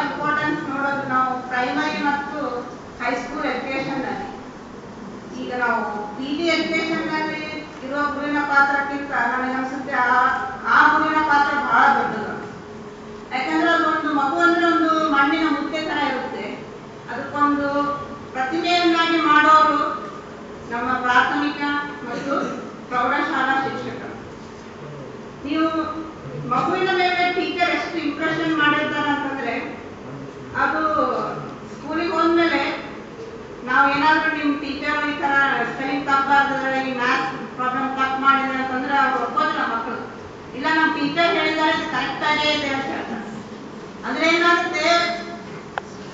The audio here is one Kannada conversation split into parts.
ಇಂಪಾರ್ಟೆನ್ಸ್ ನೋಡೋದು ನಾವು ಪ್ರೈಮರಿ ಮತ್ತು ಹೈಸ್ಕೂಲ್ ಎಜುಕೇಶನ್ ನಲ್ಲಿ. ಈಗ ನಾವು PG ಎಜುಕೇಶನ್ ನಲ್ಲಿ ಇರುವ ಗುರುವಿನ ಪಾತ್ರಕ್ಕಿಂತ ನನಗನ್ಸುತ್ತೆ ಆ ಗುರುವಿನ ಪಾತ್ರ ಬಹಳ ದೊಡ್ಡದು. ಯಾಕಂದ್ರೆ ಅದೊಂದು ಮಗು ಅಂದ್ರೆ ಒಂದು ಮಣ್ಣಿನ ಮುದ್ದೆ ತರ ಇರುತ್ತೆ. ಅದಕ್ಕೊಂದು ಪ್ರತಿಮೆಯನ್ನಾಗಿ ಮಾಡೋರು ನಮ್ಮ ಪ್ರಾಥಮಿಕ ಮತ್ತು ಪ್ರೌಢಶಾಲಾ ಶಿಕ್ಷಕರು. ನೀವು ಮಗುವಿನ ಮೇಲೆ ಟೀಚರ್ ಎಷ್ಟು ಇಂಪ್ರೆಷನ್ ಮಾಡಿರ್ತಾರೆ ಅಂತಂದ್ರೆ, ಅದು ಸ್ಕೂಲಿಗೆ ಹೋದ್ಮೇಲೆ ನಾವು ಏನಾದ್ರೂ ನಿಮ್ಮ ಟೀಚರ್ ಈ ತರ ಸ್ಪೆಲ್ಲಿಂಗ್ ತಪ್ಪಾದ್ರೆ, ಈ ಮ್ಯಾಥ್ಸ್ ಪ್ರಾಬ್ಲಮ್ ತಪ್ಪು ಮಾಡಿದ್ರೆ ಅಂತಂದ್ರೆ ಅವ್ರು ಒಪ್ಪೋದಿಲ್ಲ ಮಕ್ಕಳು. ಇಲ್ಲ ನಮ್ಮ ಟೀಚರ್ ಹೇಳಿದ್ದಾರೆ ಕರೆಕ್ಟ್ ಆಗೇ ಇದೆ ಅಂತ ಹೇಳ್ತಾರೆ. ಅಂದ್ರೆ ಏನಾಗುತ್ತೆ,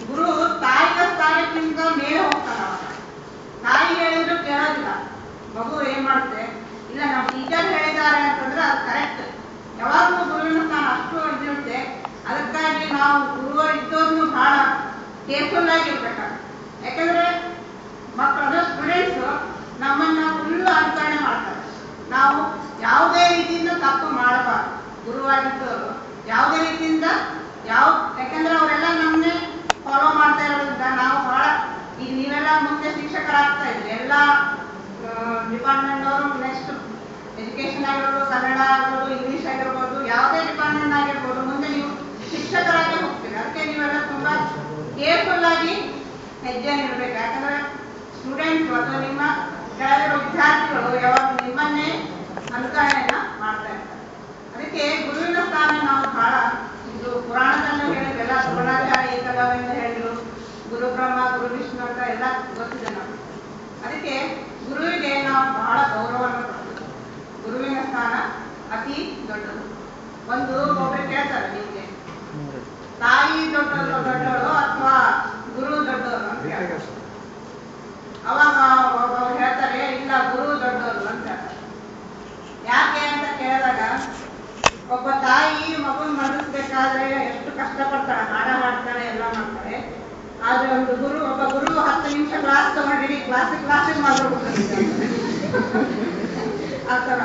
ಗುರು ತಾಯಿಯ ಸ್ಥಾನಕ್ಕಿಂತ ಮೇಲೆ ಹೋಗ್ತಾರ. ತಾಯಿ ಹೇಳಿದ್ರು ಕೇಳೋದಿಲ್ಲ. ಮಗು ಏನ್ ಮಾಡುತ್ತೆ, ಇಲ್ಲ ನಮ್ಮ ಟೀಚರ್ ಹೇಳಿದ್ದಾರೆ ಅಂತಂದ್ರೆ ಅದು ಕರೆಕ್ಟ್. ಯಾವಾಗಲೂ ಗುರುವಿನ ಸ್ಥಾನ ಅಷ್ಟು ಇದಿರುತ್ತೆ. ಅದಕ್ಕಾಗಿ ನಾವು ಗುರು ಇದ್ದೋರ್ನು ಬಹಳ ಕೇರ್ಫುಲ್ ಆಗಿರ್ಬೇಕಾಗುತ್ತೆ. ಯಾಕಂದ್ರೆ ಮಕ್ಕಳು ಸ್ಟೂಡೆಂಟ್ಸ್ ನಮ್ಮನ್ನ ಫುಲ್ ಅನುಕರಣೆ ಮಾಡ್ತಾರೆ. ನಾವು ಯಾವುದೇ ರೀತಿಯಿಂದ ತಪ್ಪು ಮಾಡಬಾರ್ದು. ಗುರುವಾಗಿದ್ದವರು ಯಾವುದೇ ರೀತಿಯಿಂದ ಯಾಕಂದ್ರೆ ಅವರೆಲ್ಲ ನಮ್ಮನ್ನೇ ಫಾಲೋ ಮಾಡ್ತಾ ಇರೋದ್ರಿಂದ ನಾವು ಬಹಳ, ಈಗ ನೀವೆಲ್ಲ ಮುಂದೆ ಶಿಕ್ಷಕರಾಗ್ತಾ ಇದ್ರಿ, ಎಲ್ಲ ಡಿಪಾರ್ಟ್ಮೆಂಟ್ ಅವರು, ನೆಕ್ಸ್ಟ್ ಎಜುಕೇಶನ್ ಆಗಿರ್ಬೋದು, ಕನ್ನಡ ಆಗಿರ್ಬೋದು, ಇಂಗ್ಲಿಷ್ ಆಗಿರ್ಬೋದು, ಯಾವುದೇ ಡಿಪಾರ್ಟ್ಮೆಂಟ್ ಆಗಿರ್ಬೋದು, ಮುಂದೆ ನೀವು ಶಿಕ್ಷಕರಾಗಿ ಹೋಗ್ತೀರಿ. ಅದಕ್ಕೆ ನೀವೆಲ್ಲ ತುಂಬಾ ಕೇರ್ಫುಲ್ ಆಗಿ ಹೆಜ್ಜೆ ನೀಡಬೇಕು. ಯಾಕಂದ್ರೆ ಸ್ಟೂಡೆಂಟ್ಸ್ ಅಥವಾ ನಿಮ್ಮ ಕೆಳಗಿರೋ ವಿದ್ಯಾರ್ಥಿಗಳು ಯಾವಾಗ ನಿಮ್ಮನ್ನೇ ಅನುಕರಣೆಯನ್ನ ಮಾಡ್ತಾ ಇರ್ತಾರೆ. ಅದಕ್ಕೆ ಗುರುವಿನ ಸ್ಥಾನ ನಾವು ಬಹಳ, ಇದು ಪುರಾಣದಲ್ಲೂ ಹೇಳಿದ್ರು, ಎಲ್ಲ ದ್ರೋಣಾಚಾರ್ಯ ಏಕಲವ್ಯ ಹೇಳಿದ್ರು, ಗುರು ಬ್ರಹ್ಮ ಗುರು ವಿಷ್ಣು ಅಂತ ಎಲ್ಲ ಗೊತ್ತಿದೆ ನಮ್ಗೆ. ಅದಕ್ಕೆ ಗುರುವಿಗೆ ನಾವು ಬಹಳ ಗೌರವವನ್ನು ಕೊಡ್ತೀವಿ. ಗುರುವಿನ ಸ್ಥಾನ ಅತಿ ದೊಡ್ಡದು. ಒಬ್ಬರು ಕೇಳ್ತಾರೆ ನಿಮ್ಗೆ, ತಾಯಿ ದೊಡ್ಡವರು ಅಥವಾ ಗುರು ದೊಡ್ಡವರು ಅಂತ ಹೇಳ್ತಾರೆ. ಅವಾಗ ಒಬ್ಬರು ಹೇಳ್ತಾರೆ, ಇಲ್ಲ ಗುರು ದೊಡ್ಡವರು ಅಂತ ಹೇಳ್ತಾರೆ. ಯಾಕೆ ಅಂತ ಕೇಳಿದಾಗ, ಒಬ್ಬ ತಾಯಿ ಮಗುನ್ ಮಲಗಿಸ್ಬೇಕಾದ್ರೆ ಎಷ್ಟು ಕಷ್ಟಪಡ್ತಾಳೆ, ಹಾಡ ಹಾಡ್ತಾಳೆ, ಎಲ್ಲ ಮಾಡ್ತಾಳೆ. ಆದ್ರೆ ಒಬ್ಬ ಗುರು 10 ನಿಮಿಷ ಕ್ಲಾಸ್ ತಗೊಂಡಿರಿ, ಕ್ಲಾಸಿಗೆ ಮಾಡ್ಬಿಡ್ತಾರೆ. ಆ ತರ